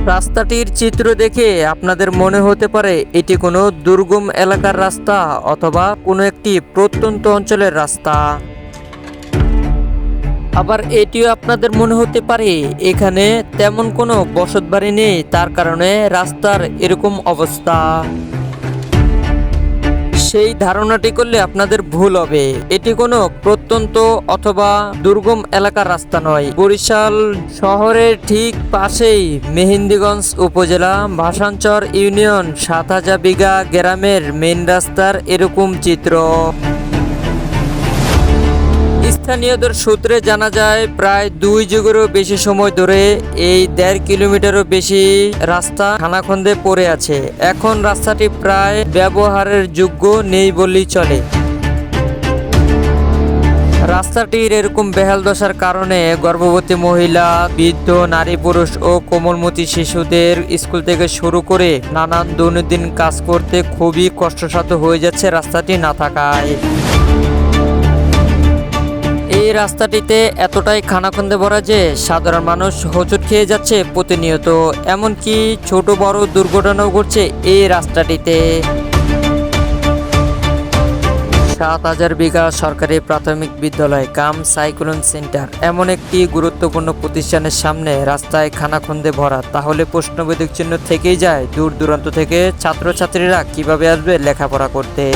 রাস্তাটির চিত্র দেখে আপনাদের মনে হতে পারে এটি কোনো দুর্গম এলাকার রাস্তা অথবা কোনো একটি প্রত্যন্ত অঞ্চলের রাস্তা। আবার এটিও আপনাদের মনে হতে পারে এখানে তেমন কোনো বসতবাড়ি নেই, তার কারণে রাস্তার এরকম অবস্থা। সেই ধারণাটি করলে আপনাদের ভুল হবে। এটি কোনো প্রত্যন্ত অথবা দুর্গম এলাকার রাস্তা নয়। বরিশাল শহরের ঠিক পাশেই মেহেন্দিগঞ্জ উপজেলা ভাসানচর ইউনিয়ন ৭০০০ বিঘা গ্রামের মেইন রাস্তার এরকম চিত্র। স্থানীয়দের সূত্রে জানা যায় প্রায় ২ যুগেরও বেশি সময় ধরে এই ১.৫ কিলোমিটারও বেশি রাস্তা খানাখন্দে পড়ে আছে। এখন রাস্তাটি প্রায় ব্যবহারের যোগ্য নেই বললেই চলে। রাস্তাটির এরকম বেহাল দশার কারণে গর্ভবতী মহিলা, বৃদ্ধ, নারী, পুরুষ ও কোমলমতি শিশুদের স্কুল থেকে শুরু করে নানান দৈনন্দিন কাজ করতে খুবই কষ্টসাধ্য হয়ে যাচ্ছে রাস্তাটি না থাকায়। এই রাস্তাটিতে এতটাই খানাখন্দে ভরা যে সাধারণ মানুষ হোঁচট খেয়ে যাচ্ছে প্রতিনিয়ত। এমনকি ছোট বড় দুর্ঘটনাও ঘটছে এই রাস্তাটিতে। ৭০০০ বিঘা সরকারি প্রাথমিক বিদ্যালয় কাম সাইক্লোন সেন্টার এমন একটি গুরুত্বপূর্ণ প্রতিষ্ঠানের সামনে রাস্তায় খানাখন্দে ভরা, তাহলে প্রশ্নবোধক চিহ্ন থেকেই যায় দূর দূরান্ত থেকে ছাত্রছাত্রীরা কিভাবে আসবে লেখাপড়া করতে।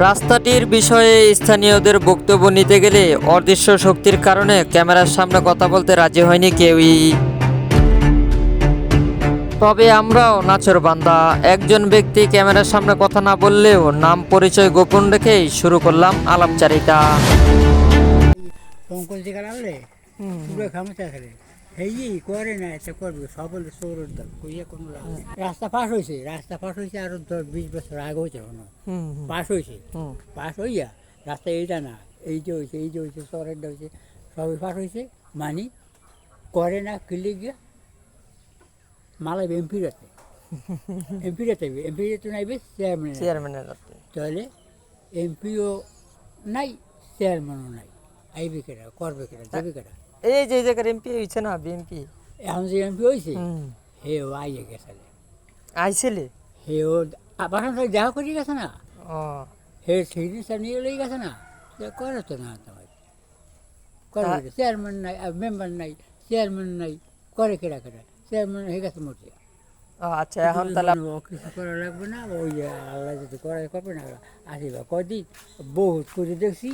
রাস্তাটির বিষয়ে স্থানীয়দের বক্তব্য নিতে গেলে অদৃশ্য শক্তির কারণে ক্যামেরার সামনে কথা বলতে রাজি হয়নি কেউই। তবে আমরাও নাছোড়বান্দা। একজন ব্যক্তি ক্যামেরার সামনে কথা না বললেও নাম পরিচয় গোপন রেখেই শুরু করলাম আলাপচারিতা। রাস্তা পাশ হয়েছে আরো ২০ বছর আগে হয়েছে পাশ হয়েছে পাশ হইয়া রাস্তা এইটা না এই যে হয়েছে শহরেরটা হয়েছে সবই পাশ হয়েছে মানি করে না কিলে গিয়া মালাইবে এমপির তো নাইবে চেয়ারম্যানের তাহলে এমপিও নাই চেয়ারম্যানও নাই আইবে কেটা করবে কেটা যাবে কেটা। এই যে জায়গার এমপি হয়েছে না বিএমপি, এখন যে এমপি হয়েছে হেও আইয়ে গেছে আইছিলে হেও বাসান দেখা করে গেছে না ও হে ঠিক নিয়ে লেগে গেছে না করে তো না তোমার করে চেয়ারম্যান নাই মেম্বার নাই চেয়ারম্যান নাই করে কেটা চেয়ারম্যান হয়ে গেছে মরছে। আচ্ছা এখন তাহলে কিছু করা লাগবে না ওই আল্লাহ যদি করা করবে না আসিবা কদিন বহুত করে দেখছি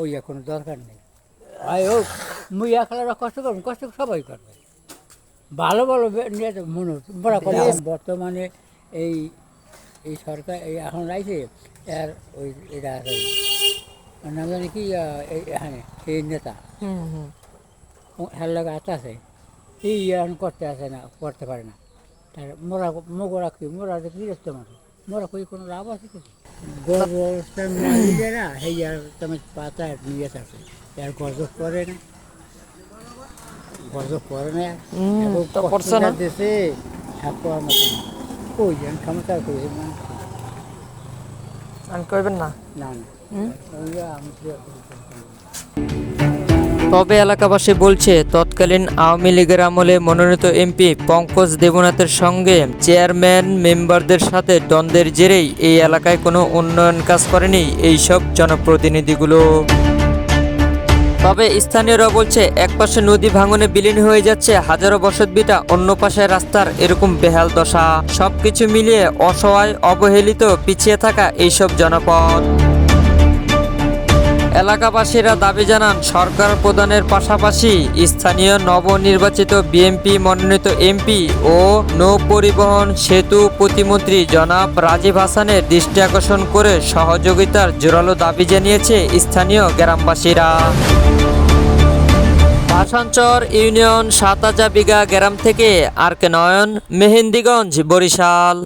ওই কোনো দরকার নেই। ভাই হোক মুই একলা কষ্ট করবো, কষ্ট সবাই করবে। ভালো ভালো মনে হচ্ছে বড় করে বর্তমানে এই এই সরকার এই এখন রাইছে এর ওই এটা আছে নাম জানি কি এখানে এই নেতা হের লাগে আছে এই এখন করতে আসে না, করতে পারে না। তার মোরা গৃহস্থ মানুষ মোরা কই কোনো লাভ আছে কিছু গর্বস্থান মালিকেরা সেই আর তোমার পাতা নিয়ে আছে আর গজব করে না দেশে করার মতো কই যেন ক্ষমতা করি কইবেন না না তবে এলাকাবাসী বলছে তৎকালীন আওয়ামী লীগের আমলে মনোনীত এমপি পঙ্কজ দেবনাথের সঙ্গে চেয়ারম্যান মেম্বারদের সাথে দ্বন্দ্বের জেরেই এই এলাকায় কোনো উন্নয়ন কাজ করেনি এইসব জনপ্রতিনিধিগুলো। তবে স্থানীয়রা বলছে একপাশে নদী ভাঙনে বিলীন হয়ে যাচ্ছে হাজারো বসতভিটা, অন্য পাশে রাস্তার এরকম বেহাল দশা। সবকিছু মিলিয়ে অসহায়, অবহেলিত, পিছিয়ে থাকা এইসব জনপদ। এলাকাবাসীরা দাবি জানান সরকার প্রধানের পাশাপাশি স্থানীয় নবনির্বাচিত বিএনপি মনোনীত এমপি ও নৌ পরিবহন সেতু প্রতিমন্ত্রী জনাব রাজীব হাসানের দৃষ্টি আকর্ষণ করে সহযোগিতার জোরালো দাবি জানিয়েছে স্থানীয় গ্রামবাসীরা। ভাসানচর ইউনিয়ন ৭০০০ বিঘা গ্রাম থেকে আর কে নয়ন, মেহেন্দিগঞ্জ, বরিশাল।